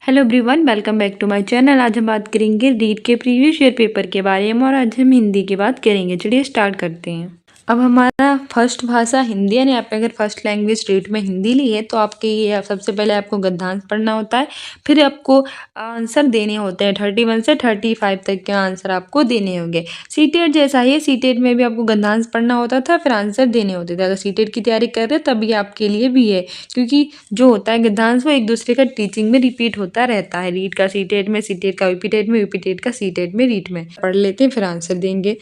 Hello everyone, welcome back to my channel. आज हम बात करेंगे रीट के प्रीवियस ईयर पेपर के बारे में और आज हम हिंदी की बात करेंगे। चलिए स्टार्ट करते हैं। अब हमारा फर्स्ट भाषा हिंदी, यानी आपने अगर फर्स्ट लैंग्वेज रीट में हिंदी ली है तो आपके ये सबसे पहले आपको गद्यांश पढ़ना होता है, फिर आपको आंसर देने होते हैं। 31 से 35 तक के आंसर आपको देने होंगे। सीटेट जैसा ही है, सीटेट में भी आपको गद्यांश पढ़ना होता था, फिर आंसर देने होते थे। अगर सीटेट की तैयारी कर रहे हैं तब ये आपके लिए भी है, क्योंकि जो होता है गद्यांश वो एक दूसरे का टीचिंग में रिपीट होता रहता है। रीट का सीटेट में, सीटेट का यूपीटेट में, यूपीटेट का सीटेट में, रीट में पढ़ लेते हैं, फिर आंसर देंगे।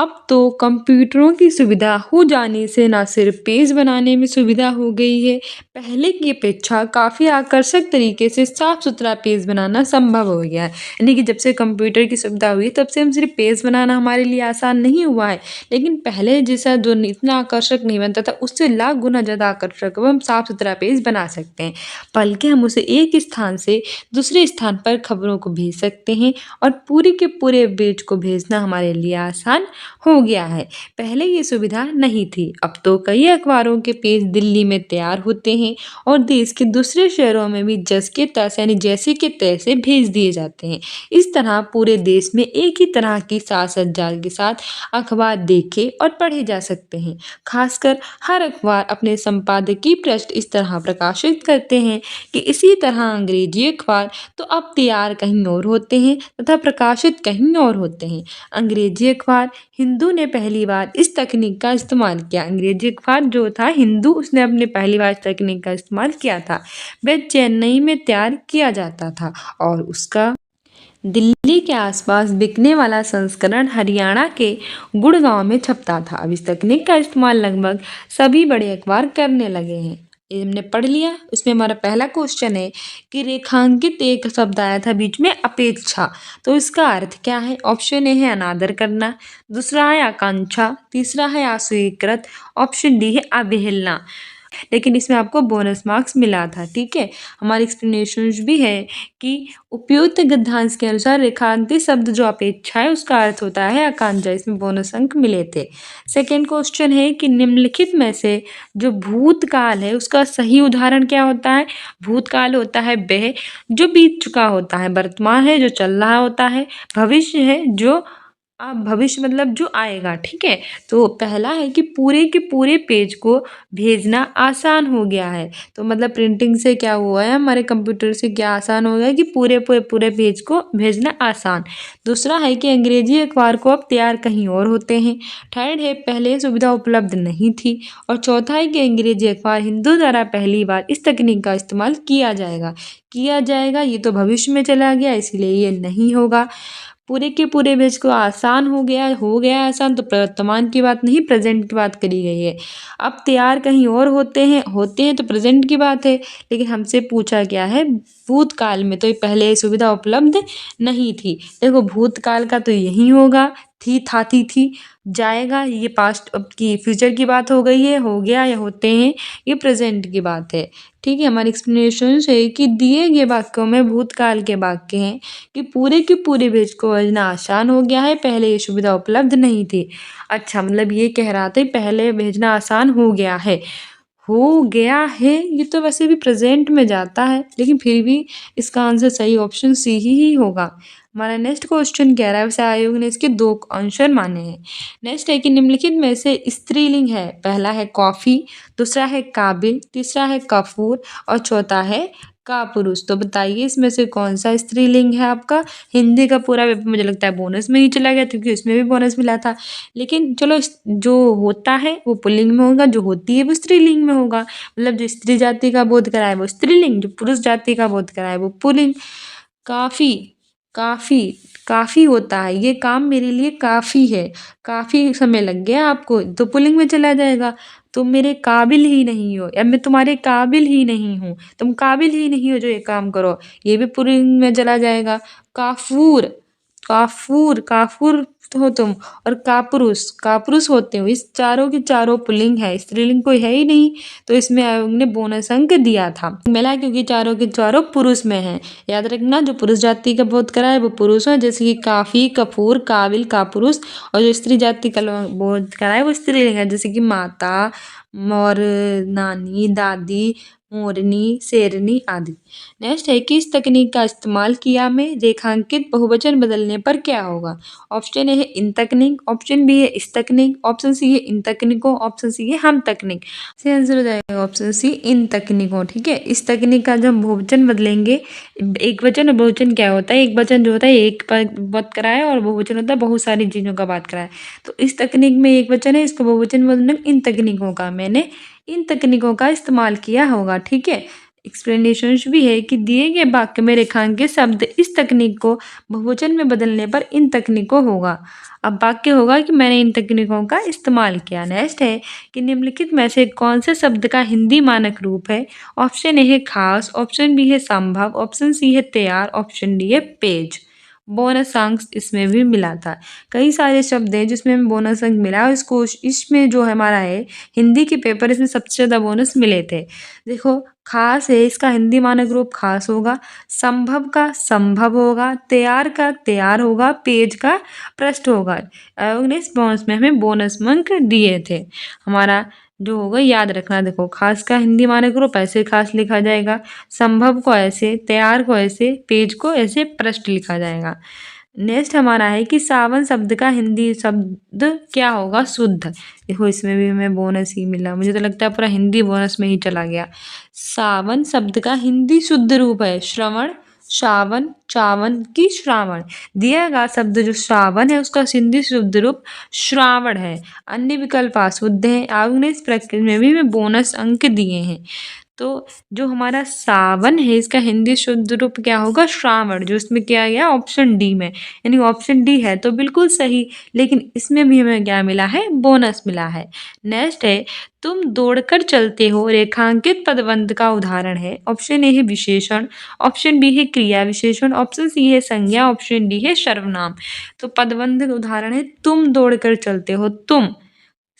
अब तो कंप्यूटरों की सुविधा हो जाने से ना सिर्फ पेज बनाने में सुविधा हो गई है, पहले की अपेक्षा काफ़ी आकर्षक तरीके से साफ सुथरा पेज बनाना संभव हो गया है। यानी कि जब से कंप्यूटर की सुविधा हुई तब से हम सिर्फ पेज बनाना हमारे लिए आसान नहीं हुआ है, लेकिन पहले जैसा जो इतना आकर्षक नहीं बनता था उससे लाख गुना ज़्यादा आकर्षक हम साफ सुथरा पेज बना सकते हैं। बल्कि हम उसे एक स्थान से दूसरे स्थान पर खबरों को भेज सकते हैं और पूरे के पूरे पेज को भेजना हमारे लिए आसान हो गया है। पहले ये सुविधा नहीं थी। अब तो कई अखबारों के पेज दिल्ली में तैयार होते हैं और देश के दूसरे शहरों में भी जस के तस, यानी जैसे के तैसे भेज दिए जाते हैं। इस तरह पूरे देश में एक ही तरह की सासत जाल के साथ अखबार देखे और पढ़े जा सकते हैं। खासकर हर अखबार अपने संपादकीय पृष्ठ इस तरह प्रकाशित करते हैं कि इसी तरह अंग्रेजी अखबार तो अब तैयार कहीं और होते हैं तथा प्रकाशित कहीं और होते हैं। अंग्रेजी अखबार हिंदू ने पहली बार इस तकनीक का इस्तेमाल किया। अंग्रेजी अखबार जो था हिंदू, उसने अपने पहली बार इस तकनीक का इस्तेमाल किया था। वह चेन्नई में तैयार किया जाता था और उसका दिल्ली के आसपास बिकने वाला संस्करण हरियाणा के गुड़गांव में छपता था। अब इस तकनीक का इस्तेमाल लगभग सभी बड़े अखबार करने लगे हैं। ये हमने पढ़ लिया। इसमें हमारा पहला क्वेश्चन है कि रेखांकित एक शब्द आया था बीच में, अपेक्षा, तो इसका अर्थ क्या है? ऑप्शन ए है अनादर करना, दूसरा है आकांक्षा, तीसरा है अस्वीकृत, ऑप्शन डी है अवहेलना। लेकिन इसमें आपको बोनस मार्क्स मिला था, ठीक है। हमारी एक्सप्लेनेशन भी है कि उपयुक्त गद्यांश के अनुसार रेखांकित शब्द जो अपेक्षा है उसका अर्थ होता है आकांक्षा। इसमें बोनस अंक मिले थे। सेकेंड क्वेश्चन है कि निम्नलिखित में से जो भूतकाल है उसका सही उदाहरण क्या होता है? भूतकाल होता है वह जो बीत चुका होता है, वर्तमान है जो चल रहा होता है, भविष्य है जो भविष्य मतलब जो आएगा, ठीक है। तो पहला है कि पूरे के पूरे पेज को भेजना आसान हो गया है। तो मतलब प्रिंटिंग से क्या हुआ है, हमारे कंप्यूटर से क्या आसान हो गया है कि पूरे पूरे पूरे पेज को भेजना आसान। दूसरा है कि अंग्रेजी अखबार को अब तैयार कहीं और होते हैं। थर्ड है पहले सुविधा उपलब्ध नहीं थी। और चौथा है कि अंग्रेजी अखबार हिंदू द्वारा पहली बार इस तकनीक का इस्तेमाल किया जाएगा। ये तो भविष्य में चला गया, इसीलिए ये नहीं होगा। पूरे के पूरे पेज को आसान हो गया आसान, तो वर्तमान की बात नहीं, प्रेजेंट की बात करी गई है। अब तैयार कहीं और होते हैं तो प्रेजेंट की बात है। लेकिन हमसे पूछा क्या है, भूतकाल में, तो ये पहले सुविधा उपलब्ध नहीं थी। देखो भूतकाल का तो यही होगा, थी, जाएगा, ये पास्ट अब की फ्यूचर की बात हो गई है, हो गया या होते हैं, ये प्रेजेंट की बात है, ठीक है। हमारी एक्सप्लेनेशन है कि दिए गए वाक्यों में भूतकाल के वाक्य हैं कि पूरे के पूरे पेज को भेजना आसान हो गया है, पहले ये सुविधा उपलब्ध नहीं थी। अच्छा, मतलब ये कह रहा था पहले भेजना आसान हो गया है, ये तो वैसे भी प्रेजेंट में जाता है, लेकिन फिर भी इसका आंसर सही ऑप्शन सी ही होगा। हमारा नेक्स्ट क्वेश्चन कह रहा है वैसे आयोग ने इसके दो आंसर माने हैं। नेक्स्ट है कि निम्नलिखित में से स्त्रीलिंग है। पहला है कॉफी, दूसरा है काबिल, तीसरा है कपूर और चौथा है कापुरुष। तो बताइए इसमें से कौन सा स्त्रीलिंग है आपका? हिंदी का पूरा पेपर मुझे लगता है बोनस में ही चला गया, क्योंकि उसमें भी बोनस मिला था। लेकिन चलो, जो होता है वो पुल्लिंग में होगा, जो होती है वो स्त्रीलिंग में होगा। मतलब जो स्त्री जाति का बोध कराए वो स्त्रीलिंग, जो पुरुष जाति का बोध कराए वो पुल्लिंग। काफी काफी काफी होता है, ये काम मेरे लिए काफी है, काफी समय लग गया आपको, तो पुल्लिंग में चला जाएगा। तुम मेरे काबिल ही नहीं हो, या मैं तुम्हारे काबिल ही नहीं हूँ, तुम काबिल ही नहीं हो जो ये काम करो, ये भी पुल्लिंग में चला जाएगा। काफूर काफूर हो तुम, और कापुरुष होते हो, इस चारों की चारों पुल्लिंग है, स्त्रीलिंग कोई है ही नहीं। तो इसमें आयोग ने बोनस अंक दिया था, मिला, क्योंकि चारों के चारों पुरुष में है। याद रखना, जो पुरुष जाति का बोध कराए वो पुरुष है, जैसे कि काफी, कपूर, काबिल, कापुरुष। और जो स्त्री जाति का बोध कराए वो स्त्रीलिंग है, जैसे कि माता और नानी, दादी, मोरनी, शेरनी आदि। नेक्स्ट है कि इस तकनीक का इस्तेमाल किया में रेखांकित बहुवचन बदलने पर क्या होगा? ऑप्शन ए है इन तकनीक, ऑप्शन बी है इस तकनीक, ऑप्शन सी है इन तकनीकों, ऑप्शन सी है हम तकनीक। इसका आंसर हो जाएगा ऑप्शन सी इन तकनीकों। ठीक है, इस तकनीक का जब बहुवचन बदलेंगे, एक वचन और बहुवचन क्या होता है? एक वचन जो होता है एक पर बात कराए और बहुवचन होता है बहुत सारी चीज़ों का बात कराए। तो इस तकनीक में एक वचन है, इसको बहुवचन बोलना इन तकनीकों का, मैंने इन तकनीकों का इस्तेमाल किया होगा। ठीक है, एक्सप्लेनेशन भी है कि दिए गए वाक्य में रेखांकित शब्द इस तकनीक को बहुवचन में बदलने पर इन तकनीकों होगा। अब वाक्य होगा कि मैंने इन तकनीकों का इस्तेमाल किया। नेक्स्ट है कि निम्नलिखित में से कौन से शब्द का हिंदी मानक रूप है? ऑप्शन ए है खास, ऑप्शन बी है संभव, ऑप्शन सी है तैयार, ऑप्शन डी है पेज। बोनस अंक इसमें भी मिला था। कई सारे शब्द हैं जिसमें बोनस अंक मिला और इसको इसमें जो हमारा है हिंदी के पेपर, इसमें सबसे ज़्यादा बोनस मिले थे। देखो, खास है, इसका हिंदी मानक रूप खास होगा, संभव का संभव होगा, तैयार का तैयार होगा, पेज का पृष्ठ होगा। आयोग ने इस बोनस में हमें बोनस अंक दिए थे। हमारा जो होगा याद रखना, देखो खास का हिंदी मानक रूप ऐसे खास लिखा जाएगा, संभव को ऐसे, तैयार को ऐसे, पेज को ऐसे पृष्ठ लिखा जाएगा। नेक्स्ट हमारा है कि सावन शब्द का हिंदी शब्द क्या होगा? शुद्ध। देखो इसमें भी हमें बोनस ही मिला, मुझे तो लगता है पूरा हिंदी बोनस में ही चला गया। सावन शब्द का हिंदी शुद्ध रूप है श्रवण, शावन, चावन की श्रावण। दिया गया शब्द जो श्रावण है उसका हिंदी शुद्ध रूप श्रावण है। अन्य विकल्प अशुद्ध है। आयोग ने इस प्रक्रिया में भी हमें बोनस अंक दिए हैं। तो जो हमारा सावन है इसका हिंदी शुद्ध रूप क्या होगा? श्रावण, जो इसमें किया गया ऑप्शन डी में, यानी ऑप्शन डी है तो बिल्कुल सही, लेकिन इसमें भी हमें क्या मिला है? बोनस मिला है। नेक्स्ट है तुम दौड़कर चलते हो, रेखांकित पदबंध का उदाहरण है। ऑप्शन ए है विशेषण, ऑप्शन बी है क्रिया विशेषण, ऑप्शन सी है संज्ञा, ऑप्शन डी है सर्वनाम। तो पदबंध का उदाहरण है तुम दौड़कर चलते हो, तुम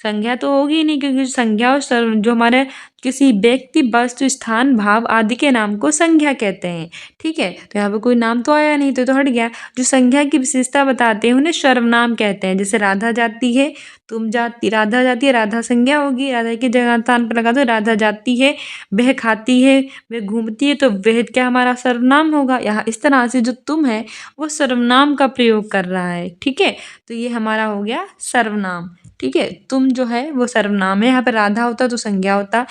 संज्ञा तो होगी ही नहीं, क्योंकि संज्ञा और जो हमारे किसी व्यक्ति, वस्तु, स्थान, भाव आदि के नाम को संज्ञा कहते हैं। ठीक है, तो यहाँ पे कोई नाम तो आया नहीं, तो हट गया। जो संज्ञा की विशेषता बताते हैं उन्हें सर्वनाम कहते हैं। जैसे राधा जाती है, तुम जाती, राधा जाती है, राधा संज्ञा होगी, राधा की जगह स्थान पर लगा दो, राधा जाती है, वह खाती है, वह घूमती है, तो वह क्या हमारा सर्वनाम होगा। यहाँ इस तरह से जो तुम है वो सर्वनाम का प्रयोग कर रहा है। ठीक है, तो ये हमारा हो गया सर्वनाम। ठीक है, तुम जो है वो सर्वनाम है। यहाँ पर राधा होता तो संज्ञा होता।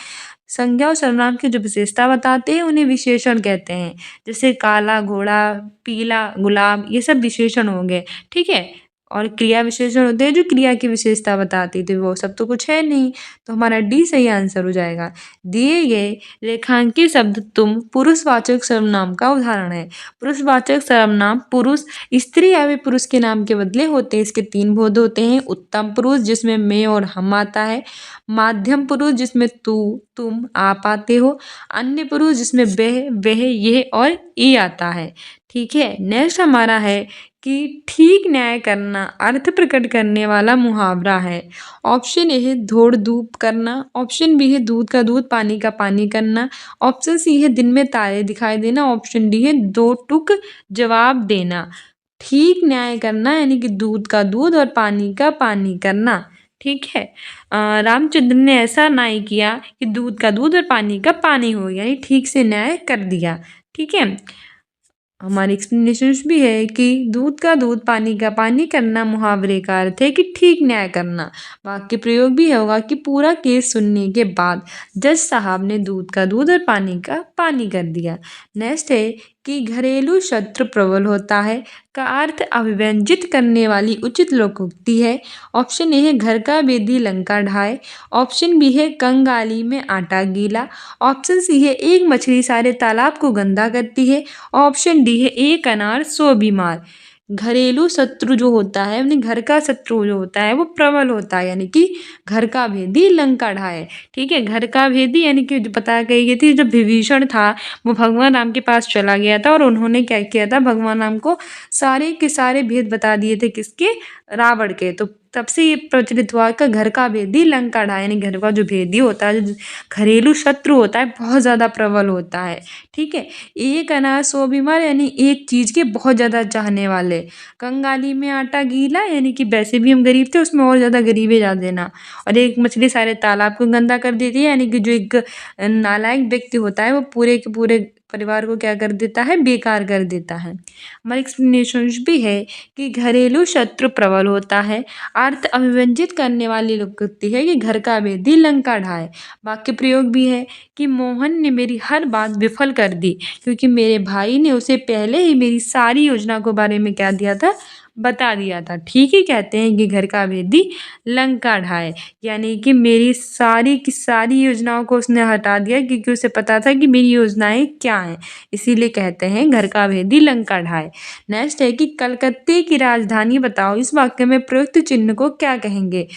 संज्ञा और सर्वनाम की जो विशेषता बताते हैं उन्हें विशेषण कहते हैं। जैसे काला घोड़ा, पीला गुलाब, ये सब विशेषण हो गए। ठीक है, और क्रिया विशेषण होते हैं जो क्रिया की विशेषता बताती थी, वो सब तो कुछ है नहीं, तो हमारा डी सही आंसर हो जाएगा। दिए गए रेखांकित शब्द तुम पुरुषवाचक सर्वनाम का उदाहरण है। पुरुषवाचक सर्वनाम पुरुष, स्त्री या वे पुरुष के नाम के बदले होते हैं। इसके 3 बोध होते हैं। उत्तम पुरुष जिसमें मैं और हम आता है, माध्यम पुरुष जिसमें तू, तुम, आप आते हो, अन्य पुरुष जिसमें वह, यह और ये आता है। ठीक है, नेक्स्ट हमारा है कि ठीक न्याय करना अर्थ प्रकट करने वाला मुहावरा है। ऑप्शन ए है दौड़ धूप करना, ऑप्शन बी है दूध का दूध पानी का पानी करना, ऑप्शन सी है दिन में तारे दिखाई देना, ऑप्शन डी है 2 टुक जवाब देना। ठीक न्याय करना यानी कि दूध का दूध और पानी का पानी करना। ठीक है, रामचंद्र ने ऐसा न्याय किया कि दूध का दूध और पानी का पानी हो गया, यानी ठीक से न्याय कर दिया। ठीक है, हमारी एक्सप्लेनेशन भी है कि दूध का दूध पानी का पानी करना मुहावरे का अर्थ है कि ठीक न्याय करना। वाक्य प्रयोग भी होगा कि पूरा केस सुनने के बाद जज साहब ने दूध का दूध और पानी का पानी कर दिया। नेक्स्ट है कि घरेलू शत्रु प्रबल होता है का अर्थ अभिव्यंजित करने वाली उचित लोकोक्ति है। ऑप्शन ए है घर का बेदी लंका ढाए, ऑप्शन बी है कंगाली में आटा गीला, ऑप्शन सी है एक मछली सारे तालाब को गंदा करती है, ऑप्शन डी है एक अनार 100 बीमार। घरेलू शत्रु जो होता है, यानी घर का शत्रु जो होता है वो प्रबल होता है, यानी कि घर का भेदी लंका ढाए। ठीक है, घर का भेदी यानी कि जो पता कही गई थी, जब विभीषण था वो भगवान राम के पास चला गया था और उन्होंने क्या किया था, भगवान राम को सारे के सारे भेद बता दिए थे, किसके? रावण के। तो तब से ये प्रचलित हुआ कि घर का भेदी लंका ढाए, यानी घर का जो भेदी होता है, जो घरेलू शत्रु होता है, बहुत ज़्यादा प्रबल होता है। ठीक है, एक अनाज सौ बीमार, यानी एक चीज़ के बहुत ज़्यादा चाहने वाले। कंगाली में आटा गीला, यानी कि वैसे भी हम गरीब थे, उसमें और ज़्यादा गरीबी डाल देना। और एक मछली सारे तालाब को गंदा कर देती है, यानी कि जो एक नालायक व्यक्ति होता है वो पूरे के पूरे परिवार को क्या कर देता है, बेकार कर देता है। हमारी एक्सप्लेनेशन भी है कि घरेलू शत्रु प्रबल होता है, अर्थ अभिव्यंजित करने वाली लोकोक्ति है कि घर का भेदी लंका ढाए। वाक्य प्रयोग भी है कि मोहन ने मेरी हर बात विफल कर दी, क्योंकि मेरे भाई ने उसे पहले ही मेरी सारी योजना के बारे में क्या दिया था, बता दिया था। ठीक ही कहते हैं कि घर का भेदी लंका ढाए, यानी कि मेरी सारी की सारी योजनाओं को उसने हटा दिया, क्योंकि उसे पता था कि मेरी योजनाएं क्या हैं, इसीलिए कहते हैं घर का भेदी लंका ढाए। नेक्स्ट है कि कलकत्ते की राजधानी बताओ, इस वाक्य में प्रयुक्त चिन्ह को क्या कहेंगे।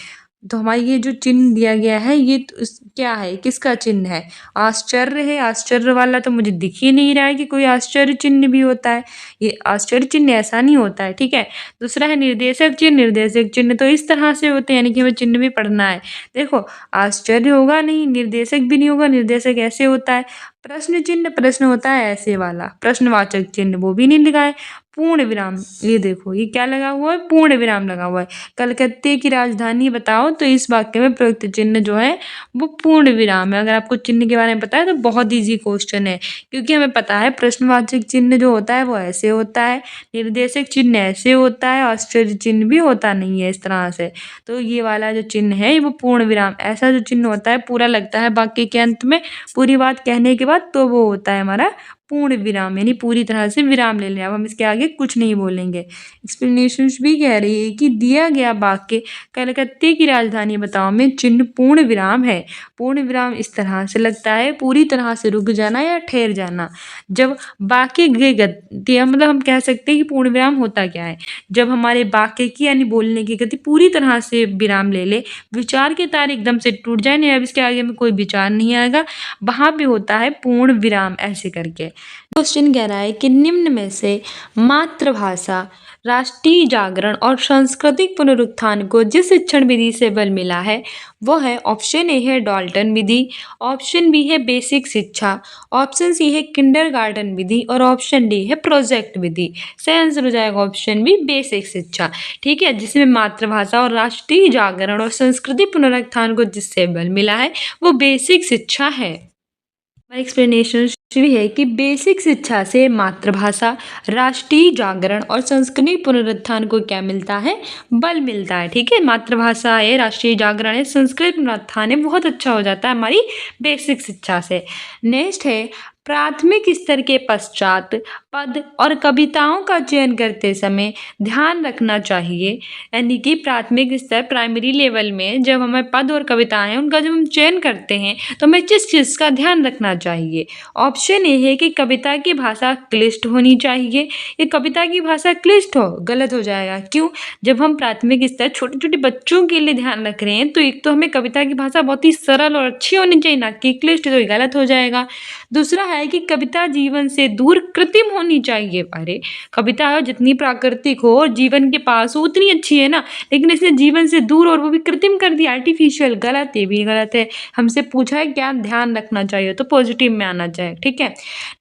तो हमारी ये जो चिन्ह दिया गया है, ये क्या है, किसका चिन्ह है, आश्चर्य है। आश्चर्य वाला तो मुझे दिख ही नहीं रहा है कि कोई आश्चर्य चिन्ह भी होता है, ये आश्चर्य चिन्ह ऐसा नहीं होता है। ठीक है, दूसरा है निर्देशक चिन्ह। निर्देशक चिन्ह तो इस तरह से होते हैं, यानी कि हमें चिन्ह भी पढ़ना है। देखो, आश्चर्य होगा नहीं, निर्देशक भी नहीं होगा, निर्देशक ऐसे होता है। प्रश्न चिन्ह, प्रश्न होता है ऐसे वाला। प्रश्नवाचक चिन्ह वो भी नहीं लिखा है। पूर्ण विराम, ये देखो ये क्या लगा हुआ है, पूर्ण विराम लगा हुआ है। कलकत्ते की राजधानी बताओ, तो इस वाक्य में प्रयुक्त चिन्ह जो है वो पूर्ण विराम है। अगर आपको चिन्ह के बारे में पता है तो बहुत ईजी क्वेश्चन है, क्योंकि हमें पता है प्रश्नवाचक चिन्ह जो होता है वो ऐसे होता है, निर्देशक चिन्ह ऐसे होता है, आश्चर्य चिन्ह भी होता नहीं है इस तरह से। तो ये वाला जो चिन्ह है वो पूर्ण विराम, ऐसा जो चिन्ह होता है पूरा लगता है वाक्य के अंत में पूरी बात कहने के बाद, तो वो होता है हमारा पूर्ण विराम, यानी पूरी तरह से विराम ले लें। अब हम इसके आगे कुछ नहीं बोलेंगे। एक्सप्लेनेशन भी कह रही है कि दिया गया वाक्य कलकत्ते की राजधानी बताओ में चिन्ह पूर्ण विराम है। पूर्ण विराम इस तरह से लगता है, पूरी तरह से रुक जाना या ठहर जाना। जब वाक्य की गति, मतलब हम कह सकते हैं कि पूर्ण विराम होता क्या है, जब हमारे वाक्य की यानी बोलने की गति पूरी तरह से विराम ले ले, विचार के तार एकदम से टूट जाए, नहीं अब इसके आगे में कोई विचार नहीं आएगा, वहां पे होता है पूर्ण विराम, ऐसे करके। क्वेश्चन कह रहा है कि निम्न में से मातृभाषा, राष्ट्रीय जागरण और सांस्कृतिक पुनरुत्थान को जिस शिक्षण विधि से बल मिला है वो है, ऑप्शन ए है डाल्टन विधि, ऑप्शन बी है बेसिक शिक्षा, ऑप्शन सी है किंडरगार्टन विधि और ऑप्शन डी है प्रोजेक्ट विधि। सही आंसर हो जाएगा ऑप्शन बी, बेसिक शिक्षा। ठीक है, जिसमें मातृभाषा और राष्ट्रीय जागरण और संस्कृति पुनरुत्थान को जिससे बल मिला है वो बेसिक शिक्षा है। हमारी एक्सप्लेनेशन भी है कि बेसिक शिक्षा से मातृभाषा, राष्ट्रीय जागरण और संस्कृति पुनरुत्थान को क्या मिलता है, बल मिलता है। ठीक है, मातृभाषा है, राष्ट्रीय जागरण है, संस्कृति पुनरुत्थान है, बहुत अच्छा हो जाता है हमारी बेसिक शिक्षा से। नेक्स्ट है प्राथमिक स्तर के पश्चात पद और कविताओं का चयन करते समय ध्यान रखना चाहिए, यानी कि प्राथमिक स्तर प्राइमरी लेवल में जब हमें पद और कविताएं उनका जब हम चयन करते हैं तो हमें किस चीज़ का ध्यान रखना चाहिए। ऑप्शन ए है कि कविता की भाषा क्लिष्ट होनी चाहिए। ये कविता की भाषा क्लिष्ट हो, गलत हो जाएगा। क्यों, जब हम प्राथमिक स्तर छोटे छोटे बच्चों के लिए ध्यान रख रहे हैं तो एक तो हमें कविता की भाषा बहुत ही सरल और अच्छी होनी चाहिए, ना कि क्लिष्ट, तो ये गलत हो जाएगा। दूसरा है कि कविता जीवन से दूर कृत्रिम होनी चाहिए। अरे कविता जितनी प्राकृतिक हो और जीवन के पास हो उतनी अच्छी है ना, लेकिन इसने जीवन से दूर और वो भी कृत्रिम कर दिया, आर्टिफिशियल, गलत, ये भी गलत है। हमसे पूछा है क्या ध्यान रखना चाहिए, तो पॉजिटिव में आना चाहिए। ठीक है,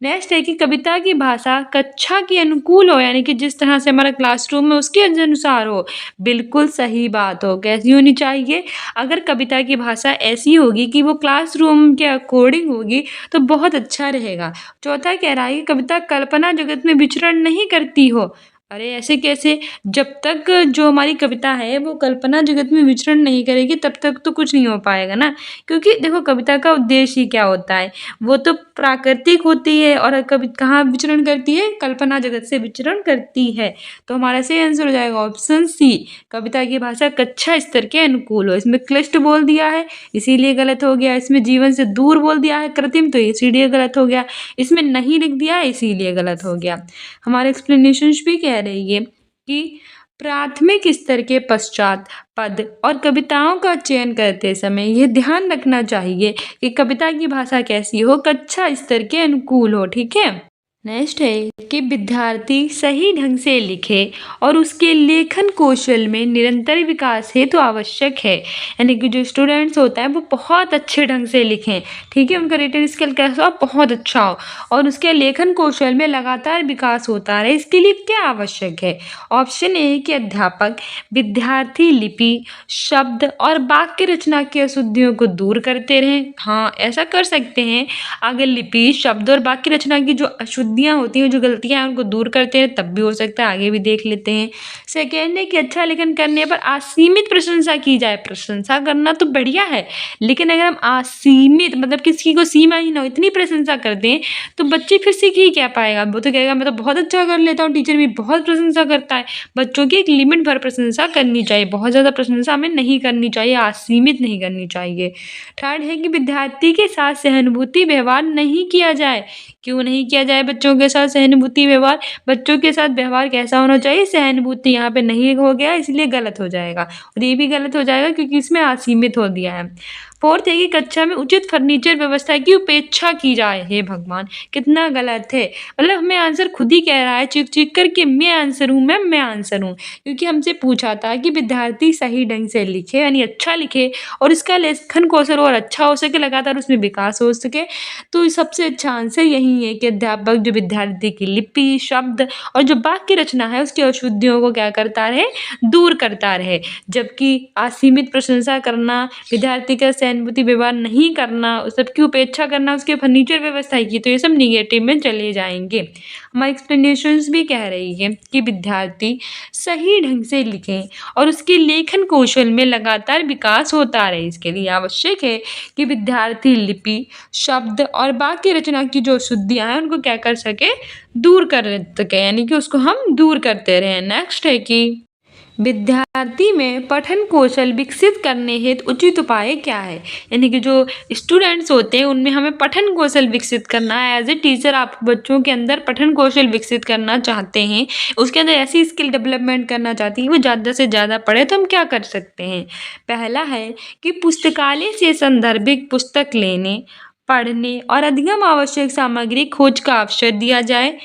नेक्स्ट है कि कविता की भाषा कक्षा के अनुकूल हो, यानी कि जिस तरह से हमारा क्लासरूम में उसके अनुसार हो। बिल्कुल सही बात हो, कैसी होनी चाहिए, अगर कविता की भाषा ऐसी होगी कि वो क्लासरूम के अकॉर्डिंग होगी तो बहुत अच्छा रहेगा। चौथा कह रहा है कि कविता कल्पना जगत में विचरण नहीं करती हो। अरे ऐसे कैसे, जब तक जो हमारी कविता है वो कल्पना जगत में विचरण नहीं करेगी तब तक तो कुछ नहीं हो पाएगा ना, क्योंकि देखो कविता का उद्देश्य ही क्या होता है, वो तो प्राकृतिक होती है और कवि कहाँ विचरण करती है, कल्पना जगत से विचरण करती है। तो हमारा सही आंसर हो जाएगा ऑप्शन सी, कविता की भाषा कक्षा स्तर के अनुकूल हो। इसमें क्लिष्ट बोल दिया है इसीलिए गलत हो गया, इसमें जीवन से दूर बोल दिया है कृत्रिम, तो इसीलिए गलत हो गया, इसमें नहीं लिख दिया है इसीलिए गलत हो गया। हमारे एक्सप्लेनेशन भी कह रही है कि प्राथमिक स्तर के पश्चात पद और कविताओं का चयन करते समय यह ध्यान रखना चाहिए कि कविता की भाषा कैसी हो, कक्षा स्तर के अनुकूल हो। ठीक है, नेक्स्ट है कि विद्यार्थी सही ढंग से लिखे और उसके लेखन कौशल में निरंतर विकास हेतु आवश्यक है। यानी कि जो स्टूडेंट्स होता है वो बहुत अच्छे ढंग से लिखें, ठीक है, उनका रिटन स्किल कैसा हो, बहुत अच्छा हो और उसके लेखन कौशल में लगातार विकास होता रहे। इसके लिए क्या आवश्यक है? ऑप्शन ए है कि अध्यापक विद्यार्थी लिपि, शब्द और वाक्य रचना की अशुद्धियों को दूर करते रहें। हाँ, ऐसा कर सकते हैं। अगर लिपि, शब्द और वाक्य रचना की जो अशुद्धियाँ होती हैं, जो गलतियाँ हैं, उनको दूर करते हैं, तब भी हो सकता है। आगे भी देख लेते हैं। सेकेंड है कि अच्छा लेखन करने पर असीमित प्रशंसा की जाए। प्रशंसा करना तो बढ़िया है, लेकिन अगर हम असीमित मतलब किसी को सीमा ही ना हो, इतनी प्रशंसा कर दें तो बच्चे फिर सीख ही क्या पाएगा? वो तो कहेगा मैं तो बहुत अच्छा कर लेता हूँ, टीचर भी बहुत प्रशंसा करता है। बच्चों की एक लिमिट भर प्रशंसा करनी चाहिए, बहुत ज़्यादा प्रशंसा हमें नहीं करनी चाहिए, असीमित नहीं करनी चाहिए। थर्ड है कि विद्यार्थी के साथ सहानुभूति व्यवहार नहीं किया जाए। क्यों नहीं किया जाए बच्चों के साथ सहानुभूति व्यवहार? बच्चों के साथ व्यवहार कैसा होना चाहिए? सहानुभूति यहाँ पे नहीं हो गया, इसलिए गलत हो जाएगा और ये भी गलत हो जाएगा क्योंकि इसमें असीमित हो दिया है। फोर्थ है कि कक्षा में उचित फर्नीचर व्यवस्था की उपेक्षा की जाए। हे भगवान, कितना गलत है। मतलब हमें आंसर खुद ही कह रहा है चीख चीख कर कि मैं आंसर हूँ मैम, मैं आंसर हूँ, क्योंकि हमसे पूछा था कि विद्यार्थी सही ढंग से लिखे यानी अच्छा लिखे और इसका लेखन कौशल और अच्छा हो सके, लगातार उसमें विकास हो सके। तो सबसे अच्छा आंसर यही है कि अध्यापक जो विद्यार्थी की लिपि, शब्द और जो वाक्य रचना है उसकी अशुद्धियों को क्या करता रहे? दूर करता रहे। जबकि असीमित प्रशंसा करना, विद्यार्थी का सहानुभूति व्यवहार नहीं करना, सबकी उपेक्षा करना, उसके फर्नीचर व्यवस्था की, तो ये सब निगेटिव में चले जाएंगे। हमारी एक्सप्लेनेशंस भी कह रही है कि विद्यार्थी सही ढंग से लिखें और उसके लेखन कौशल में लगातार विकास होता रहे। इसके लिए आवश्यक है कि विद्यार्थी लिपि, शब्द और वाक्य रचना की जो अशुद्धियाँ हैं उनको क्या कर सके? दूर कर सके, यानी कि उसको हम दूर करते रहें। नेक्स्ट है कि विद्यार्थी में पठन कौशल विकसित करने हेतु उचित उपाय क्या है? यानी कि जो स्टूडेंट्स होते हैं उनमें हमें पठन कौशल विकसित करना है। एज ए टीचर आप बच्चों के अंदर पठन कौशल विकसित करना चाहते हैं, उसके अंदर ऐसी स्किल डेवलपमेंट करना चाहती हैं वो ज़्यादा से ज़्यादा पढ़े, तो हम क्या कर सकते हैं? पहला है कि पुस्तकालय से संदर्भित पुस्तक लेने, पढ़ने और अधिगम आवश्यक सामग्री खोज का अवसर दिया जाए।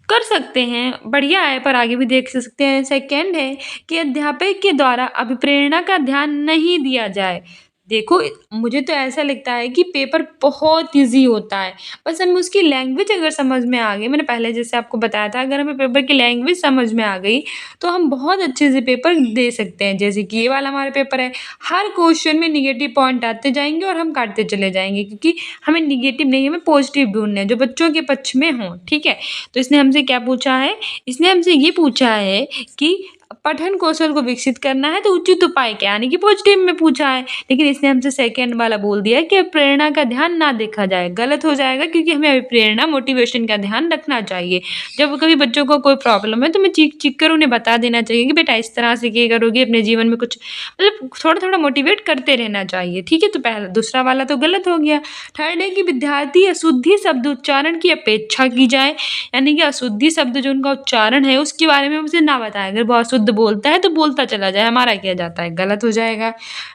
कर सकते हैं, बढ़िया है, पर आगे भी देख सकते हैं। सेकंड है कि अध्यापक के द्वारा अभिप्रेरणा का ध्यान नहीं दिया जाए। देखो, मुझे तो ऐसा लगता है कि पेपर बहुत ईजी होता है, बस हमें उसकी लैंग्वेज अगर समझ में आ गई, मैंने पहले जैसे आपको बताया था, अगर हमें पेपर की लैंग्वेज समझ में आ गई तो हम बहुत अच्छे से पेपर दे सकते हैं। जैसे कि ये वाला हमारा पेपर है, हर क्वेश्चन में निगेटिव पॉइंट आते जाएंगे और हम काटते चले जाएंगे, क्योंकि हमें निगेटिव नहीं, हमें पॉजिटिव ढूंढने हैं जो बच्चों के पक्ष में हों, ठीक है। तो इसने हमसे क्या पूछा है? इसने हमसे ये पूछा है कि पठन कौशल को विकसित करना है तो उचित उपाय क्या, यानी कि पॉजिटिव में पूछा है, लेकिन इसने हमसे सेकंड वाला बोल दिया कि प्रेरणा का ध्यान ना देखा जाए। गलत हो जाएगा, क्योंकि हमें प्रेरणा, मोटिवेशन का ध्यान रखना चाहिए। जब कभी बच्चों को कोई प्रॉब्लम है तो मैं चीख चीख कर उन्हें बता देना चाहिए कि बेटा इस तरह से ये करोगे अपने जीवन में कुछ, मतलब थोड़ा थोड़ा मोटिवेट करते रहना चाहिए, ठीक है। तो पहला दूसरा वाला तो गलत हो गया। थर्ड है कि विद्यार्थी अशुद्धि शब्द उच्चारण की अपेक्षा की जाए, यानी कि अशुद्धि शब्द जो उनका उच्चारण है उसके बारे में उसे ना बताएं। अगर वो अशुद्ध बोलता है तो बोलता चला जाए, हमारा किया जाता है, गलत हो जाएगा।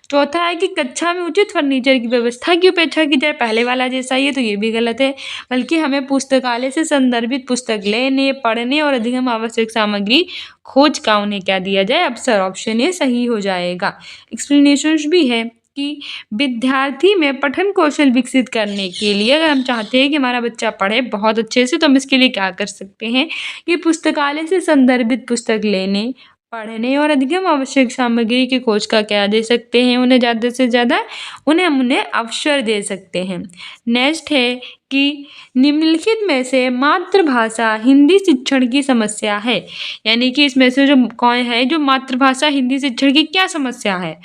चौथा है कि कक्षा में उचित फर्नीचर की व्यवस्था की उपेक्षा की जाए। पहले वाला जैसा ही है, तो ये भी गलत है, बल्कि हमें पुस्तकालय से संदर्भित पुस्तक लेने, पढ़ने और अधिगम आवश्यक सामग्री खोज का उन्हें क्या दिया जाए? अवसर। ऑप्शन ए सही हो जाएगा। एक्सप्लेनेशन भी है कि विद्यार्थी में पठन कौशल विकसित करने के लिए, अगर हम चाहते हैं कि हमारा बच्चा पढ़े बहुत अच्छे से, तो हम इसके लिए क्या कर सकते हैं कि पुस्तकालय से संदर्भित पुस्तक लेने, पढ़ने और अधिगम आवश्यक सामग्री की खोज का क्या दे सकते हैं? उन्हें ज़्यादा से ज़्यादा उन्हें अवसर दे सकते हैं। नेक्स्ट है कि निम्नलिखित में से मातृभाषा हिंदी शिक्षण की समस्या है, यानी कि इसमें से जो कौन है जो मातृभाषा हिंदी शिक्षण की क्या समस्या है?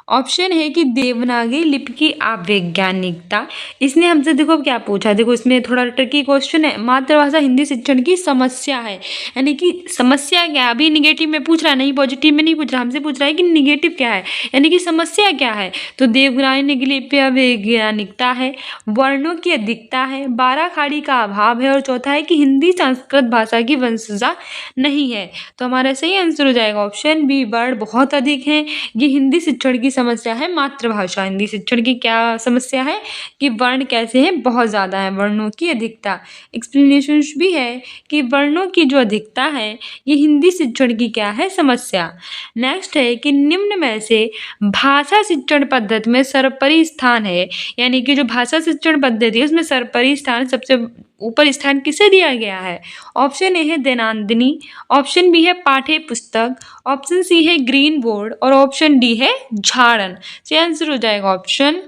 ऑप्शन है कि देवनागरी लिपि की अवैज्ञानिकता। इसने हमसे देखो क्या पूछा, देखो इसमें थोड़ा ट्रिकी क्वेश्चन है। मातृभाषा हिंदी शिक्षण की समस्या है, यानी कि समस्या क्या है? अभी निगेटिव में पूछ रहा है, नहीं पॉजिटिव में नहीं पूछ रहा, हमसे पूछ रहा है कि निगेटिव क्या है, यानी कि समस्या क्या है। तो देवनागरी लिपि अवैज्ञानिकता है, वर्णों की अधिकता है, 12 खाड़ी का अभाव है और चौथा है कि हिंदी संस्कृत भाषा की वंशजा नहीं है। तो हमारा सही आंसर हो जाएगा ऑप्शन बी, वर्ण बहुत अधिक हैं, ये हिंदी शिक्षण की समस्या है मातृभाषा। हिंदी शिक्षण की क्या समस्या है कि वर्ण कैसे हैं, बहुत ज़्यादा है, वर्णों की अधिकता। एक्सप्लेनेशन भी है कि वर्णों की जो अधिकता है ये हिंदी शिक्षण की क्या है, समस्या। नेक्स्ट है कि निम्न में से भाषा शिक्षण पद्धति में सर्वोपरि स्थान है, यानी कि जो भाषा शिक्षण पद्धति है उसमें सर्वोपरि स्थान, सबसे ऊपर स्थान किसे दिया गया है। ऑप्शन ए है दैनंदिनी, ऑप्शन बी है पाठ्य पुस्तक, ऑप्शन सी है ग्रीन बोर्ड और ऑप्शन डी है झाड़न। से आंसर हो जाएगा ऑप्शन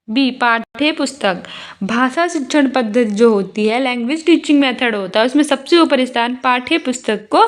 बी पाठ्य पुस्तक। भाषा शिक्षण पद्धति जो होती है, लैंग्वेज टीचिंग मेथड होता है, उसमें सबसे ऊपर स्थान पाठ्य पुस्तक को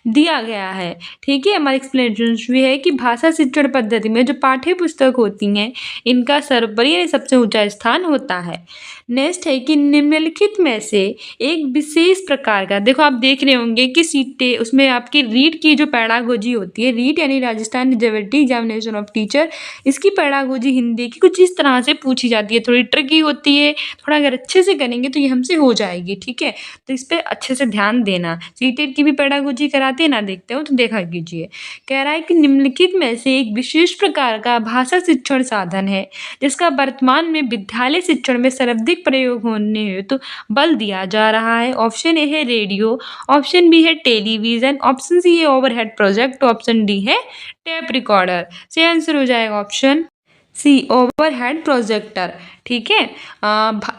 दिया गया है। ठीक है, हमारा एक्सप्लेनेशन भी है कि भाषा शिक्षण पद्धति में जो पाठ्य पुस्तक होती हैं इनका सर्वोपरि सबसे ऊंचा स्थान होता है। नेक्स्ट है कि निम्नलिखित में से एक विशेष प्रकार का, देखो आप देख रहे होंगे कि सीटें उसमें आपकी रीट की जो पैडागोजी होती है, रीट यानी Rajasthan result examination of teacher, इसकी पैडागोजी हिंदी की कुछ इस तरह से पूछी जाती है, थोड़ी ट्रिकी होती है, थोड़ा अगर अच्छे से करेंगे तो ये हमसे हो जाएगी। ठीक है, तो इस पर अच्छे से ध्यान देना। सीटेट की भी पैडागोजी कराते हैं ना, देखते हो तो देखा कीजिए। कह रहा है कि निम्नलिखित में से एक विशेष प्रकार का भाषा शिक्षण साधन है जिसका वर्तमान में विद्यालय शिक्षण में सर्वाधिक प्रयोग होने हेतु बल दिया जा रहा है। ऑप्शन ए है रेडियो, ऑप्शन बी है टेलीविजन, ऑप्शन सी है ओवरहेड प्रोजेक्ट, ऑप्शन डी है टेप रिकॉर्डर। से आंसर हो जाएगा ऑप्शन सी ओवरहेड प्रोजेक्टर। ठीक है,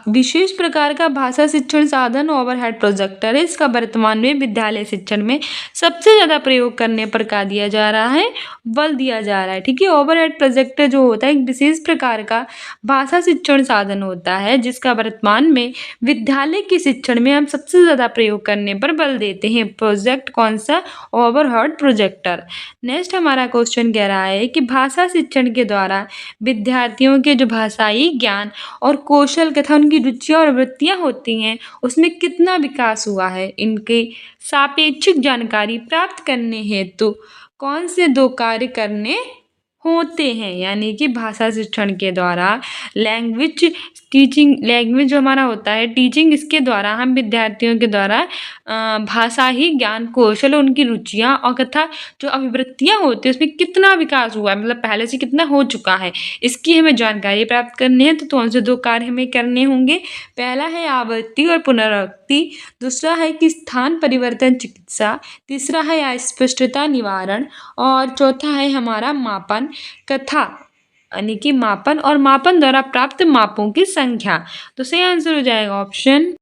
विशेष प्रकार का भाषा शिक्षण साधन ओवरहेड प्रोजेक्टर है, इसका वर्तमान में विद्यालय शिक्षण में सबसे ज़्यादा प्रयोग करने पर क्या दिया जा रहा है, बल दिया जा रहा है। ठीक है, ओवरहेड प्रोजेक्टर जो होता है एक विशेष प्रकार का भाषा शिक्षण साधन होता है जिसका वर्तमान में विद्यालय के शिक्षण में हम सबसे ज़्यादा प्रयोग करने पर बल देते हैं। प्रोजेक्ट कौन सा, ओवरहेड प्रोजेक्टर। नेक्स्ट हमारा क्वेश्चन कह रहा है कि भाषा शिक्षण के द्वारा विद्यार्थियों के जो भाषाई ज्ञान और कौशल तथा उनकी रुचियाँ और वृत्तियाँ होती हैं उसमें कितना विकास हुआ है, इनके सापेक्षिक जानकारी प्राप्त करने हेतु कौन से दो कार्य करने होते हैं। यानी कि भाषा शिक्षण के द्वारा लैंग्वेज टीचिंग, लैंग्वेज जो हमारा होता है टीचिंग, इसके द्वारा हम विद्यार्थियों के द्वारा भाषा ही ज्ञान कौशल उनकी रुचियाँ और तथा जो अभिवृत्तियाँ होती है उसमें कितना विकास हुआ है, मतलब पहले से कितना हो चुका है, इसकी हमें जानकारी प्राप्त करनी है। तो कौन से दो कार्य हमें करने होंगे। पहला है आवृत्ति और पुनरावृत्ति, दूसरा है कि स्थान परिवर्तन चिकित्सा, तीसरा है अस्पष्टता निवारण और चौथा है हमारा मापन कथा, यानी कि मापन और मापन द्वारा प्राप्त मापों की संख्या। तो सही आंसर हो जाएगा ऑप्शन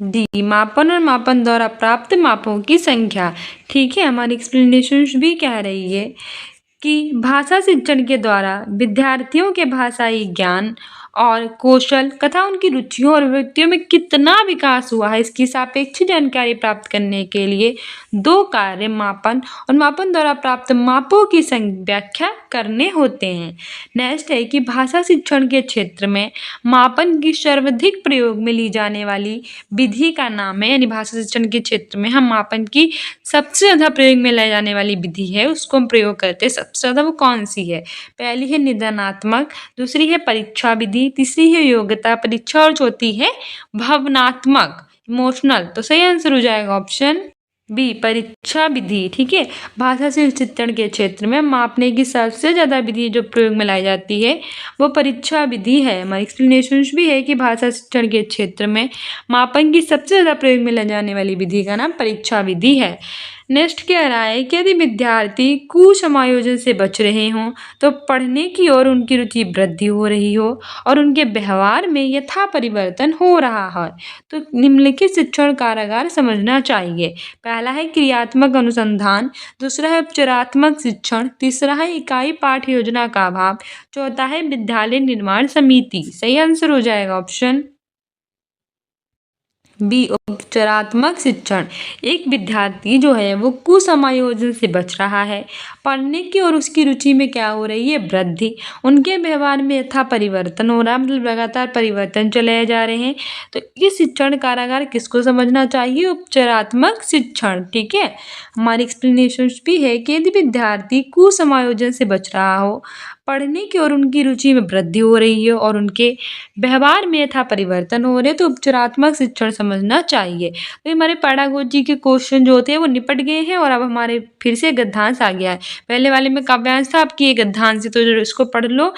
डी मापन और मापन द्वारा प्राप्त मापों की संख्या। ठीक है, हमारी एक्सप्लेनेशन भी कह रही है कि भाषा शिक्षण के द्वारा विद्यार्थियों के भाषाई ज्ञान और कौशल तथा उनकी रुचियों और वृत्तियों में कितना विकास हुआ है इसकी सापेक्षिक जानकारी प्राप्त करने के लिए दो कार्य मापन और मापन द्वारा प्राप्त मापों की व्याख्या करने होते हैं। नेक्स्ट है कि भाषा शिक्षण के क्षेत्र में मापन की सर्वाधिक प्रयोग में ली जाने वाली विधि का नाम है, यानी भाषा शिक्षण के क्षेत्र में हम मापन की सबसे ज़्यादा प्रयोग में लाई जाने वाली विधि है उसको हम प्रयोग करते हैं, सबसे ज़्यादा वो कौन सी है। पहली है निदानात्मक, दूसरी है परीक्षा विधि, तीसरी है योग्यता परीक्षा और चौथी है भावनात्मक इमोशनल। तो सही आंसर हो जाएगा ऑप्शन बी परीक्षा विधि। ठीक है, भाषा शिक्षण के क्षेत्र में मापने की सबसे ज़्यादा विधि जो प्रयोग में लाई जाती है वो परीक्षा विधि है। हमारी एक्सप्लेनेशन भी है कि भाषा शिक्षण के क्षेत्र में मापन की सबसे ज़्यादा प्रयोग में लाई जाने वाली विधि का नाम परीक्षा विधि है। नेक्स्ट कह रहा है कि यदि विद्यार्थी कुसमायोजन से बच रहे हों तो पढ़ने की ओर उनकी रुचि वृद्धि हो रही हो और उनके व्यवहार में यथा परिवर्तन हो रहा है तो निम्नलिखित शिक्षण कारागार समझना चाहिए। पहला है क्रियात्मक अनुसंधान, दूसरा है उपचारात्मक शिक्षण, तीसरा है इकाई पाठ योजना का अभाव, चौथा है विद्यालय निर्माण समिति। सही आंसर हो जाएगा ऑप्शन बी उपचारात्मक शिक्षण। एक विद्यार्थी जो है वो कुसमायोजन से बच रहा है, पढ़ने की और उसकी रुचि में क्या हो रही है वृद्धि, उनके व्यवहार में यथा परिवर्तन हो रहा है, मतलब लगातार परिवर्तन चले जा रहे हैं। तो ये शिक्षण कारागार किसको समझना चाहिए, उपचारात्मक शिक्षण। ठीक है, हमारी एक्सप्लेनेशन भी है कि यदि विद्यार्थी कुसमायोजन से बच रहा हो, पढ़ने की और उनकी रुचि में वृद्धि हो रही है और उनके व्यवहार में यथा परिवर्तन हो रहे हैं, तो उपचारात्मक शिक्षण समझना चाहिए। तो हमारे पेडागोजी के क्वेश्चन जो होते हैं वो निपट गए हैं और अब हमारे फिर से गद्यांश आ गया है। पहले वाले में काव्यांश था, अब की ये गद्यांश है, तो जो इसको पढ़ लो।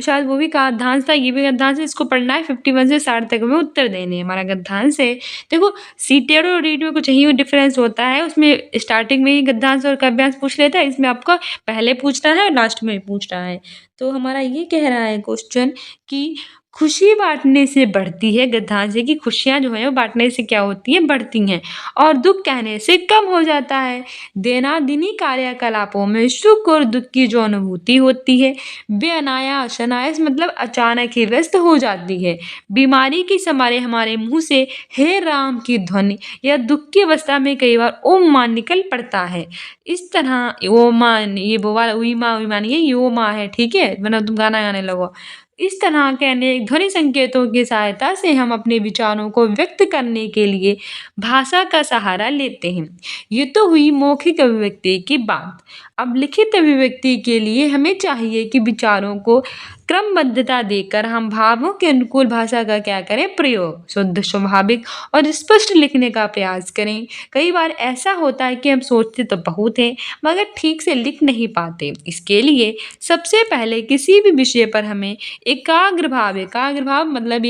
शायद वो भी गद्यांश था, ये भी गद्यांश है, इसको पढ़ना है। 51 से 60 तक में उत्तर देने हैं। हमारा गद्यांश है। देखो सीटेड और रीड में कुछ यही डिफरेंस होता है, उसमें स्टार्टिंग में ही गद्यांश और काव्यांश पूछ लेता है, इसमें आपका पहले पूछना है और लास्ट में पूछ रहा है। तो हमारा ये कह रहा है क्वेश्चन कि खुशी बांटने से बढ़ती है। गद्यांश है कि खुशियाँ जो है वो बांटने से क्या होती हैं, बढ़ती हैं, और दुख कहने से कम हो जाता है। दैनंदिनी कार्यकलापों में सुख और दुख की जो अनुभूति होती है वे अनायास अनायास मतलब अचानक ही व्यस्त हो जाती है। बीमारी के समय हमारे मुंह से हे राम की ध्वनि या दुख की अवस्था में कई बार ओम मान निकल पड़ता है। इस तरह ओ मान, ये वो वाला उई मान ये यो माँ है, ठीक है, मतलब तुम गाना गाने लगो। इस तरह के अनेक ध्वनि संकेतों की सहायता से हम अपने विचारों को व्यक्त करने के लिए भाषा का सहारा लेते हैं। ये तो हुई मौखिक अभिव्यक्ति की बात। अब लिखित अभिव्यक्ति के लिए हमें चाहिए कि विचारों को क्रमबद्धता देकर हम भावों के अनुकूल भाषा का क्या करें, प्रयोग शुद्ध स्वाभाविक और स्पष्ट लिखने का प्रयास करें। कई बार ऐसा होता है कि हम सोचते तो बहुत हैं मगर ठीक से लिख नहीं पाते। इसके लिए सबसे पहले किसी भी विषय पर हमें एकाग्र भाव मतलब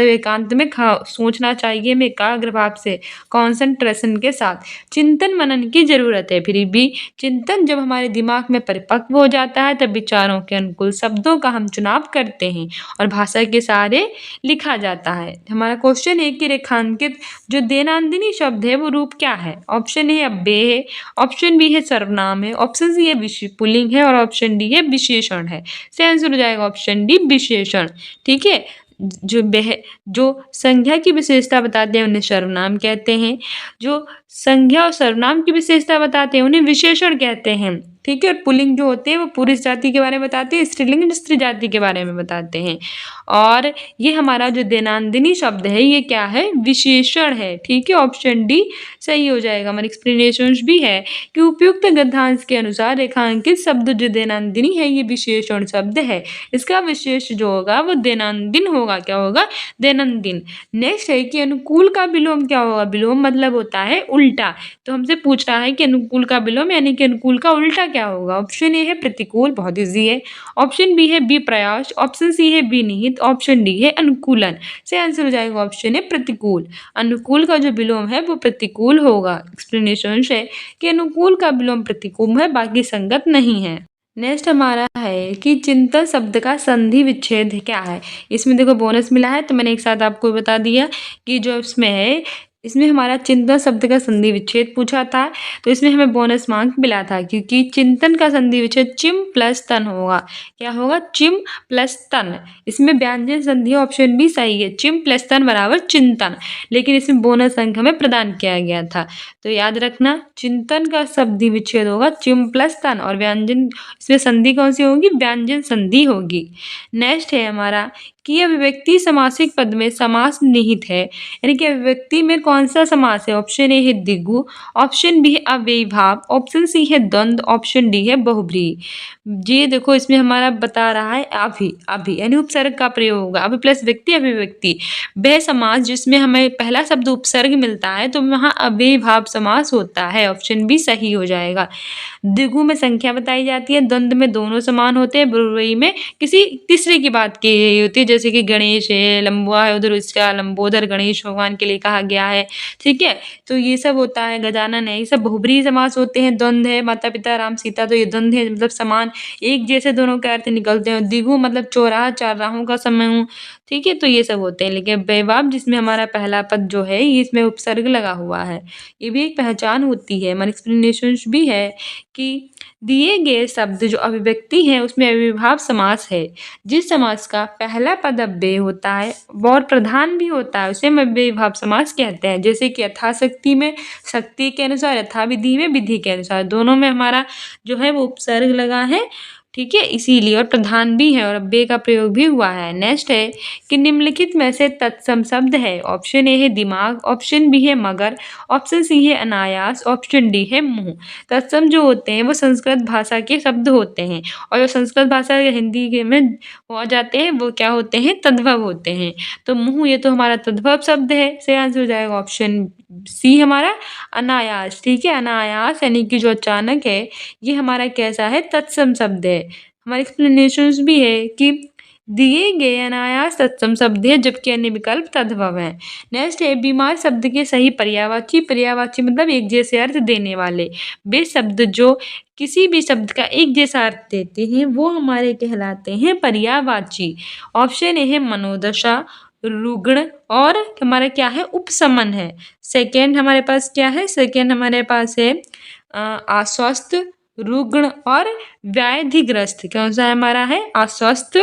एकांत में सोचना चाहिए। हमें एकाग्र भाव से कॉन्सेंट्रेशन के साथ चिंतन मनन की जरूरत है। फिर भी चिंतन जब हमारे दिमाग में परिपक्व हो जाता है तब विचारों के अनुकूल शब्दों का हम चुनाव करते हैं और भाषा के सहारे लिखा जाता है। हमारा क्वेश्चन है कि रेखांकित जो दैनंदिनी शब्द है वो रूप क्या है। ऑप्शन ए अव्यय है, ऑप्शन बी है सर्वनाम है, ऑप्शन सी है पुल्लिंग है और ऑप्शन डी है विशेषण है। सही आंसर हो जाएगा ऑप्शन डी विशेषण। ठीक है, जो संज्ञा की विशेषता बताते हैं उन्हें सर्वनाम कहते हैं, जो संज्ञा और सर्वनाम की विशेषता बताते हैं उन्हें विशेषण कहते हैं। ठीक है, और पुल्लिंग जो होते हैं वो पुरुष जाति के बारे में बताते हैं, स्त्रीलिंग स्त्री जाति के बारे में बताते हैं। और ये हमारा जो दैनंदिनी शब्द है ये क्या है, विशेषण है। ठीक है, ऑप्शन डी सही हो जाएगा। हमारे एक्सप्लेनेशन भी है कि उपयुक्त गद्यांश के अनुसार रेखांकित शब्द जो दैनंदिनी है ये विशेषण शब्द है। इसका विशेष जो होगा वो दैनंदिन होगा। क्या होगा, दैनंदिन। नेक्स्ट है कि अनुकूल का विलोम क्या होगा। विलोम मतलब होता है उल्टा। तो हमसे पूछ रहा है कि अनुकूल का विलोम यानी कि अनुकूल का उल्टा क्या होगा। ऑप्शन ए है प्रतिकूल, बहुत ईजी है। ऑप्शन बी है विप्रयास, ऑप्शन सी है विनिहित, ऑप्शन डी है अनुकूलन। सही आंसर हो जाएगा ऑप्शन है प्रतिकूल। अनुकूल का जो विलोम है वो प्रतिकूल होगा। एक्सप्लेनेशन है कि अनुकूल का विलोम प्रतिकूल है, बाकी संगत नहीं है। नेक्स्ट हमारा है कि चिंतन शब्द का संधि विच्छेद क्या है। इसमें देखो बोनस मिला है तो मैंने एक साथ आपको बता दिया कि जो इसमें है, इसमें हमारा चिंतन शब्द का संधि विच्छेद पूछा था तो इसमें हमें बोनस मार्क मिला था क्योंकि चिंतन का संधि विच्छेद चिम प्लस तन होगा। क्या होगा, चिम प्लस तन। इसमें व्यंजन संधि ऑप्शन भी सही है, चिम प्लस तन बराबर चिंतन, लेकिन इसमें बोनस अंक हमें प्रदान किया गया था। तो याद रखना चिंतन का संधि विच्छेद होगा चिम प्लस तन और व्यंजन, इसमें संधि कौन सी होगी, व्यंजन संधि होगी। नेक्स्ट है हमारा कि अभिव्यक्ति समासिक पद में समास निहित है, यानी कि अभिव्यक्ति में कौन सा समास है। ऑप्शन ए है द्विगु, ऑप्शन बी है अव्ययीभाव, ऑप्शन सी है द्वंद्व, ऑप्शन डी है बहुब्रीहि। ये देखो इसमें हमारा बता रहा है अभि यानी उपसर्ग का प्रयोग होगा। अभि प्लस व्यक्ति अभिव्यक्ति, वह समास जिसमें हमें पहला शब्द उपसर्ग मिलता है तो वहाँ अव्ययीभाव समास होता है। ऑप्शन बी सही हो जाएगा। द्विगु में संख्या बताई जाती है, द्वंद्व में दोनों समान होते हैं, बहुब्रीहि में किसी तीसरे की बात की गई होती है, जैसे कि गणेश है, लंबुआ है, उधर उसका लंबोदर गणेश भगवान के लिए कहा गया है। ठीक है, तो ये सब होता है, गजानन है, ये सब बहुब्रीहि समास होते हैं। द्वंद्व है, माता पिता राम सीता, तो ये द्वंद्व है मतलब समान एक जैसे दोनों के अर्थ निकलते हैं। द्विगु मतलब चौराहा, चार राहों का समूह। ठीक है, तो ये सब होते हैं। लेकिन व्ययभाव जिसमें हमारा पहला पद जो है इसमें उपसर्ग लगा हुआ है, ये भी एक पहचान होती है। हमारे एक्सप्लेनेशन भी है कि दिए गए शब्द जो अभिव्यक्ति है उसमें अव्ययीभाव समास है। जिस समास का पहला पद अव्यय होता है और प्रधान भी होता है उसे हम अव्ययीभाव समास कहते हैं। जैसे कि यथाशक्ति में शक्ति के अनुसार, यथाविधि में विधि के अनुसार, दोनों में हमारा जो है वो उपसर्ग लगा है। ठीक है, इसीलिए और प्रधान भी है और अव्यय का प्रयोग भी हुआ है। नेक्स्ट है कि निम्नलिखित में से तत्सम शब्द है। ऑप्शन ए है दिमाग, ऑप्शन बी है मगर, ऑप्शन सी है अनायास, ऑप्शन डी है मुंह। तत्सम जो होते हैं वो संस्कृत भाषा के शब्द होते हैं और जो संस्कृत भाषा या हिंदी के में हो जाते हैं वो क्या होते हैं, तद्भव होते हैं। तो मुंह ये तो हमारा तद्भव शब्द है, सही आंसर हो जाएगा ऑप्शन सी हमारा अनायास। ठीक है, अनायास यानी कि जो अचानक है ये हमारा कैसा है, तत्सम शब्द है। हमारे एक्सप्लेनेशंस भी है कि दिए गए अनायास तत्सम शब्द है जबकि अन्य विकल्प तद्भव है। नेक्स्ट है बीमार शब्द के सही पर्यायवाची। पर्यायवाची मतलब एक जैसे अर्थ देने वाले। वे शब्द जो किसी भी शब्द का एक जैसा अर्थ देते हैं वो हमारे कहलाते हैं पर्यायवाची। ऑप्शन ए है मनोदशा, रुग्ण और हमारा क्या है, उपशमन है। सेकेंड हमारे पास क्या है, सेकेंड हमारे पास है अस्वस्थ, रुग्ण और व्याधिग्रस्त। कौन सा हमारा है, अस्वस्थ,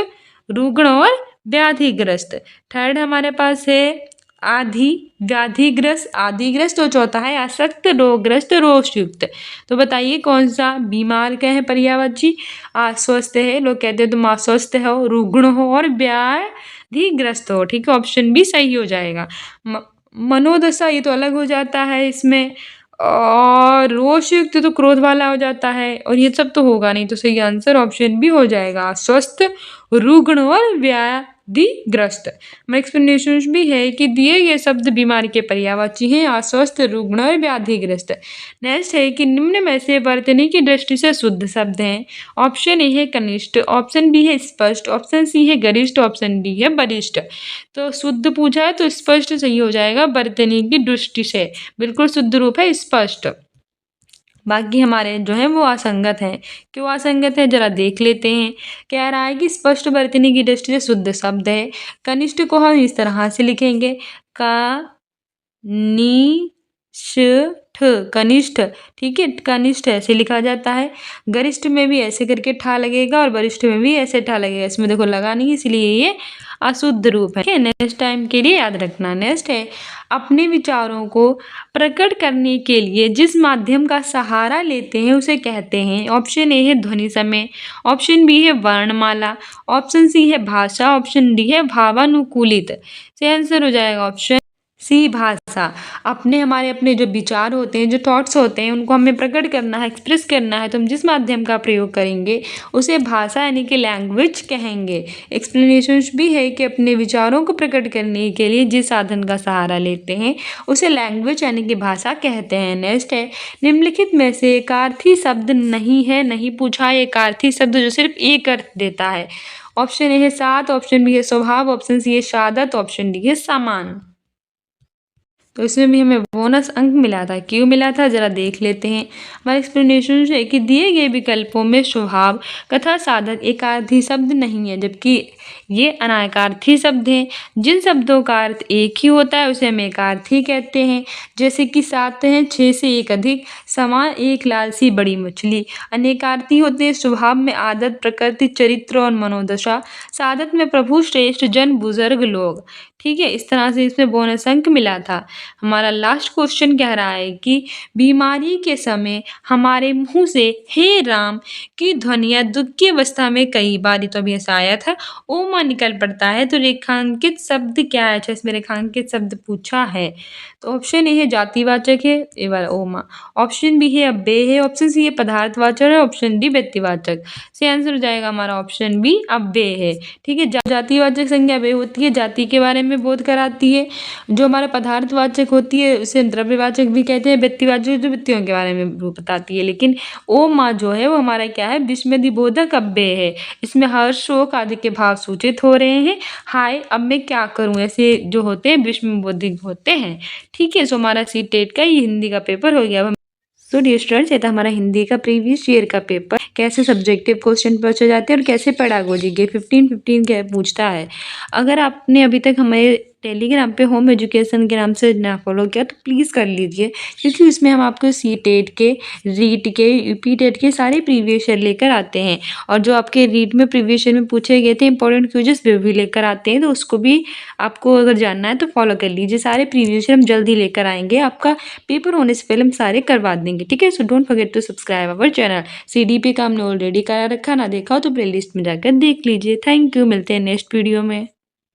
रुग्ण और व्याधिग्रस्त। थर्ड हमारे पास है आधि, व्याधिग्रस्त, आदिग्रस्त और चौथा है आसक्त, रोगग्रस्त, रोगयुक्त। तो बताइए कौन सा बीमार का है पर्यायवाची, अस्वस्थ है, लोग कहते हैं तुम अस्वस्थ हो, रुग्ण हो और व्याधिग्रस्त हो। ठीक है, ऑप्शन बी सही हो जाएगा। मनोदशा ये तो अलग हो जाता है इसमें, और रोगयुक्त तो क्रोध वाला हो जाता है और ये सब तो होगा नहीं, तो सही आंसर ऑप्शन बी हो जाएगा, स्वस्थ, रुग्ण और व्याधिग्रस्त। एक्सप्लेनेशन भी है कि दिए गए शब्द बीमारी के पर्यायवाची हैं, अस्वस्थ, रुग्ण और व्याधिग्रस्त। नेक्स्ट है कि निम्न में से वर्तनी की दृष्टि से शुद्ध शब्द हैं। ऑप्शन ए है कनिष्ठ, ऑप्शन बी है स्पष्ट, ऑप्शन सी है गरिष्ठ, ऑप्शन डी है वरिष्ठ। तो शुद्ध पूछा है तो स्पष्ट सही हो जाएगा वर्तनी की दृष्टि से, बिल्कुल शुद्ध रूप है स्पष्ट। बाकी हमारे जो है वो असंगत हैं। क्यों असंगत है जरा देख लेते हैं। कह रहा है कि स्पष्ट वर्तनी की दृष्टि से शुद्ध शब्द है। कनिष्ठ को हम इस तरह से लिखेंगे कनिष्ठ, ठीक है, कनिष्ठ ऐसे लिखा जाता है। गरिष्ठ में भी ऐसे करके ठा लगेगा और वरिष्ठ में भी ऐसे ठा लगेगा। इसमें देखो लगा नहीं, इसलिए ये अशुद्ध रूप है। ठीक है, नेक्स्ट टाइम के लिए याद रखना। नेक्स्ट है अपने विचारों को प्रकट करने के लिए जिस माध्यम का सहारा लेते हैं उसे कहते हैं। ऑप्शन ए है ध्वनि समय, ऑप्शन बी है वर्णमाला, ऑप्शन सी है भाषा, ऑप्शन डी है भावानुकूलित। सही आंसर हो जाएगा ऑप्शन सी भाषा। हमारे जो विचार होते हैं, जो थॉट्स होते हैं, उनको हमें प्रकट करना है, एक्सप्रेस करना है, तो हम जिस माध्यम का प्रयोग करेंगे उसे भाषा यानी कि लैंग्वेज कहेंगे। एक्सप्लेनेशंस भी है कि अपने विचारों को प्रकट करने के लिए जिस साधन का सहारा लेते हैं उसे लैंग्वेज यानी कि भाषा कहते हैं। नेक्स्ट है निम्नलिखित में से एकार्थी शब्द नहीं है, नहीं पूछा है एकार्थी शब्द जो सिर्फ एक अर्थ देता है। ऑप्शन ए है साथ, ऑप्शन बी है स्वभाव, ऑप्शन सी है शहादत, ऑप्शन डी है सामान। तो इसमें भी हमें बोनस अंक मिला था। क्यों मिला था जरा देख लेते हैं। हमारे एक्सप्लेनेशन है कि दिए गए विकल्पों में स्वभाव तथा साधक एकार्थी शब्द नहीं है जबकि ये अनेकार्थी शब्द हैं। जिन शब्दों का अर्थ एक ही होता है उसे हम एकार्थी कहते हैं, जैसे कि 7 हैं, 6 से एक अधिक, समान, एक लाल सी बड़ी मछली। अनेकार्थी होते हैं स्वभाव में आदत, प्रकृति, चरित्र और मनोदशा। साधक में प्रभु, श्रेष्ठ, जन, बुजुर्ग लोग। ठीक है, इस तरह से इसमें बोनस अंक मिला था। हमारा लास्ट क्वेश्चन कह रहा है कि बीमारी के समय हमारे मुंह से हे राम की ध्वनिया दुख की अवस्था में कई बार, तो अभी ऐसा आया था, ओमा निकल पड़ता है। तो रेखांकित शब्द क्या है, इसमें रेखांकित शब्द पूछा है। तो ऑप्शन ए है जातिवाचक है, ये वाला ओमा, ऑप्शन बी है अव्यय है, ऑप्शन सी है पदार्थवाचक है, ऑप्शन डी व्यक्तिवाचक। सही आंसर हो जाएगा हमारा ऑप्शन बी अव्यय है। ठीक है, जातिवाचक संज्ञा वे होती है जाति के बारे में बोध कराती है। जो हमारा पदार्थवाचक होती है उसे द्रव्यवाचक भी कहते हैं। व्यक्तिवाचक जो व्यक्तियों के बारे में बताती है। लेकिन ओ माँ जो है वो हमारा क्या है, विस्मयदिबोधक अव्यय है। इसमें हर्ष, शोक आदि के भाव सूचित हो रहे हैं। हाय अब मैं क्या करूं, ऐसे जो होते हैं विस्मयदिबोधक होते हैं। ठीक है, सो हमारा सी-टेट का ये हिंदी का पेपर हो गया। सो डियर स्टूडेंट्स, ये था हमारा हिंदी का प्रीवियस ईयर का पेपर। कैसे सब्जेक्टिव क्वेश्चन पूछे जाते हैं और कैसे पेडागोजी के 15 क्या पूछता है। अगर आपने अभी तक हमारे टेलीग्राम पे होम एजुकेशन के नाम से ना फॉलो किया तो प्लीज़ कर लीजिए, क्योंकि उसमें हम आपको सी-टेट के, रीट के, यूपी-टेट के सारे प्रीवियस ईयर लेकर आते हैं और जो आपके रीट में प्रीवियस ईयर में पूछे गए थे इंपॉर्टेंट क्विज़ेस वो भी लेकर आते हैं, तो उसको भी आपको अगर जानना है तो फॉलो कर लीजिए। सारे प्रीवियस ईयर हम जल्द ही लेकर आएँगे, आपका पेपर होने से पहले हम सारे करवा देंगे, ठीक है? So don't forget to subscribe our channel. CDP का हमने ऑलरेडी करा रखा, ना देखा हो तो प्लेलिस्ट में जाकर देख लीजिए। थैंक यू, मिलते हैं नेक्स्ट वीडियो में।